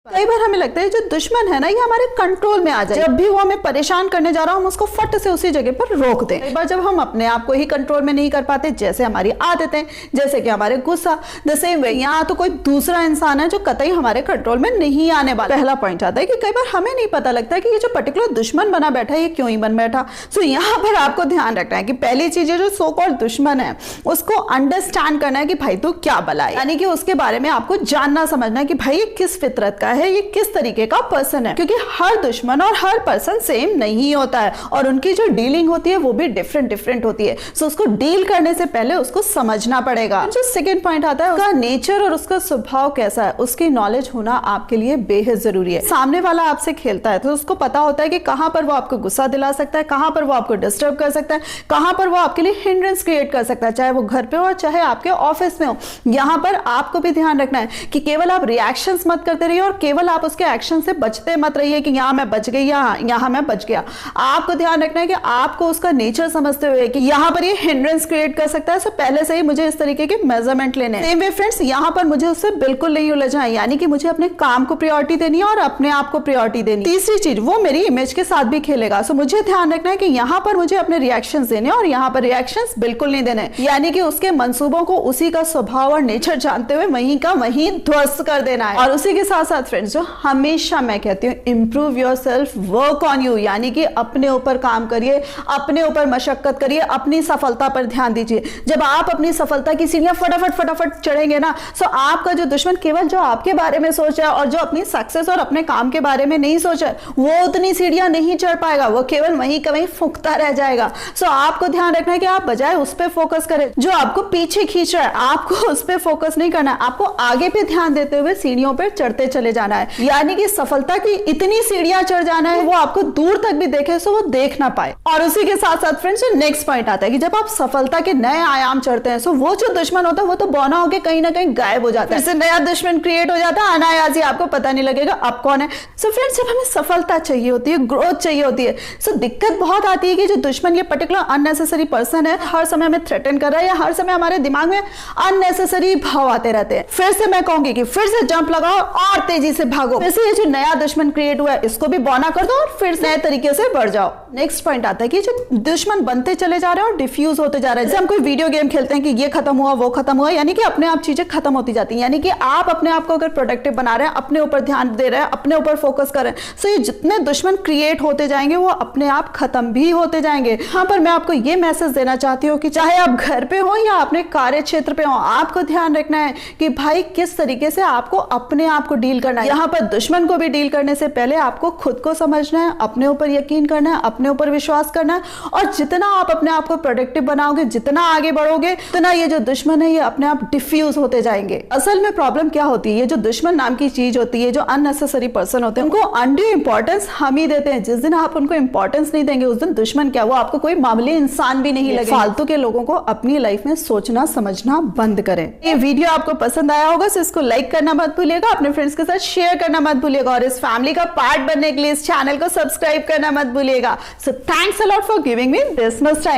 कई बार हमें लगता है जो दुश्मन है ना ये हमारे कंट्रोल में आ जाए, जब भी वो हमें परेशान करने जा रहा हो हम उसको फट से उसी जगह पर रोक दें। कई बार जब हम अपने आप को ही कंट्रोल में नहीं कर पाते, जैसे हमारी आदतें, जैसे कि हमारे गुस्सा, द सेम वे यहाँ तो कोई दूसरा इंसान है जो कतई हमारे कंट्रोल में नहीं आने वाला। पहला पॉइंट आता है कि कई बार हमें नहीं पता लगता है कि ये जो पर्टिकुलर दुश्मन बना बैठा है ये क्यों ही बन बैठा। सो यहाँ पर आपको ध्यान रखना है कि पहली चीज जो सो कॉल्ड दुश्मन है उसको अंडरस्टैंड करना है कि भाई तू क्या बला है, यानी कि उसके बारे में आपको जानना समझना है कि भाई ये किस फितरत का है, ये किस तरीके का पर्सन है, क्योंकि हर दुश्मन और हर पर्सन सेम नहीं होता है और उनकी जो डीलिंग होती है वो भी डिफरेंट होती है। सो उसको डील करने से पहले उसको समझना पड़ेगा। जो सेकंड पॉइंट आता है उसका नेचर और उसका स्वभाव कैसा है, उसकी नॉलेज होना आपके लिए बेहद जरूरी है। सामने वाला आपसे खेलता है तो उसको पता होता है कि कहां पर वो आपको गुस्सा दिला सकता है, कहां पर वो आपको डिस्टर्ब कर सकता है, कहां पर वो आपके लिए हिंड्रेंस क्रिएट कर सकता है, चाहे वो घर पे हो चाहे आपके ऑफिस में हो। यहां पर आपको भी ध्यान रखना है कि केवल आप रिएक्शंस मत करते रहिए और केवल आप उसके एक्शन से बचते मत रहिए कि यहां मैं बच गई या यहां मैं बच गया। आपको ध्यान रखना है कि आपको उसका नेचर समझते हुए कि यहां पर ये हिंड्रेंस क्रिएट कर सकता है, सो पहले से ही मुझे इस तरीके के मेजरमेंट लेने हैं। सेम वे फ्रेंड्स, यहां पर मुझे उससे बिल्कुल नहीं उलझना है, यानी कि मुझे अपने काम को प्रायोरिटी देनी है और अपने आप को प्रायोरिटी देनी। तीसरी चीज, वो मेरी इमेज के साथ भी खेलेगा, सो मुझे ध्यान रखना है कि यहां पर मुझे अपने रिएक्शंस देने और यहां पर रिएक्शंस बिल्कुल नहीं देने, यानी कि उसके मंसूबों को उसी का स्वभाव और नेचर जानते हुए वहीं का वहीं ध्वस्त कर देना है। और उसी के साथ साथ फ्रेंड्स, जो हमेशा मैं कहती हूँ improve yourself, work on you, यानी कि अपने ऊपर काम करिए, अपने ऊपर मशक्कत करिए, अपनी सफलता पर ध्यान दीजिए। जब आप अपनी सफलता की सीढ़ियां फटाफट चढ़ेंगे ना, सो आपका जो दुश्मन केवल जो आपके बारे में सोच रहा है और जो अपनी सक्सेस और अपने काम के बारे में नहीं सोच रहा है वो उतनी सीढ़ियां नहीं चढ़ पाएगा, वो केवल वहीं का वहीं फूंकता रह जाएगा। सो आपको ध्यान रखना है कि आप बजाय उस पर फोकस करें जो आपको पीछे खींच रहा है, आपको उस पर फोकस नहीं करना है, आपको आगे पे ध्यान देते हुए सीढ़ियों पर चढ़ते चले जाना है, यानी कि सफलता की इतनी सीढ़ियां चढ़ जाना है वो आपको दूर तक भी देखे सो वो देख ना पाए। और उसी के साथ साथ फ्रेंड्स, नेक्स्ट पॉइंट आता है कि जब आप सफलता के नए आयाम चढ़ते हैं सो वो जो दुश्मन होता है वो तो बौना होकर कहीं ना कहीं गायब हो जाता है, फिर से नया दुश्मन क्रिएट हो जाता है, अनायास ही आपको पता नहीं लगेगा अब कौन है। सो फ्रेंड्स, जब हमें सफलता चाहिए होती है, ग्रोथ चाहिए होती है, सो दिक्कत बहुत आती है कि जो दुश्मन ये पर्टिकुलर अननेसेसरी पर्सन है हर समय हमें थ्रेटन कर रहा है या हर समय हमारे दिमाग में अननेसेसरी भाव आते रहते हैं। फिर से मैं कहूंगी कि फिर से जंप लगाओ और तेजी से भागो, फिर से ये जो नया दुश्मन क्रिएट हुआ है इसको भी बौना कर दो और फिर नए तरीके से बढ़ जाओ। नेक्स्ट पॉइंट आता है कि जो दुश्मन बनते चले जा रहे हैं और डिफ्यूज होते जा रहे हैं, जैसे हम कोई वीडियो गेम खेलते हैं कि ये खत्म हुआ वो खत्म हुआ, यानी कि अपने आप चीजें खत्म होती जाती हैं, यानी कि आप अपने आप को अगर प्रोडक्टिव बना रहे हैं, अपने ऊपर ध्यान दे रहे हैं, अपने ऊपर फोकस कर रहे हैं, सो ये जितने दुश्मन क्रिएट होते जाएंगे वो अपने आप खत्म भी होते जाएंगे। यहाँ पर मैं आपको ये मैसेज देना चाहती हूँ कि चाहे आप घर पे हो या अपने कार्य क्षेत्र पे हो, आपको ध्यान रखना है कि भाई किस तरीके से आपको अपने आप को डील करना है। यहाँ पर दुश्मन को भी डील करने से पहले आपको खुद को समझना है, अपने ऊपर यकीन करना है, अपने ऊपर विश्वास करना है, और जितना आप अपने आप को प्रोडक्टिव बनाओगे, जितना आगे बढ़ोगे, उतना ये जो दुश्मन है ये अपने आप डिफ्यूज होते जाएंगे। असल में प्रॉब्लम क्या होती है, ये जो दुश्मन नाम की चीज होती है, जो अननेसेसरी पर्सन होते हैं, उनको अनड्यू इंपॉर्टेंस हम ही देते हैं। जिस दिन आप उनको इंपॉर्टेंस नहीं देंगे उस दिन दुश्मन क्या, वो आपको कोई मामूली इंसान भी नहीं लगे। फालतू के लोगों को अपनी लाइफ में सोचना समझना बंद करें। ये वीडियो आपको पसंद आया होगा तो इसको लाइक करना मत भूलिएगा, अपने फ्रेंड्स के साथ शेयर करना मत भूलिएगा और इस फैमिली का पार्ट बनने के लिए इस चैनल को सब्सक्राइब करना मत भूलिएगा। So thanks a lot for giving me this much time.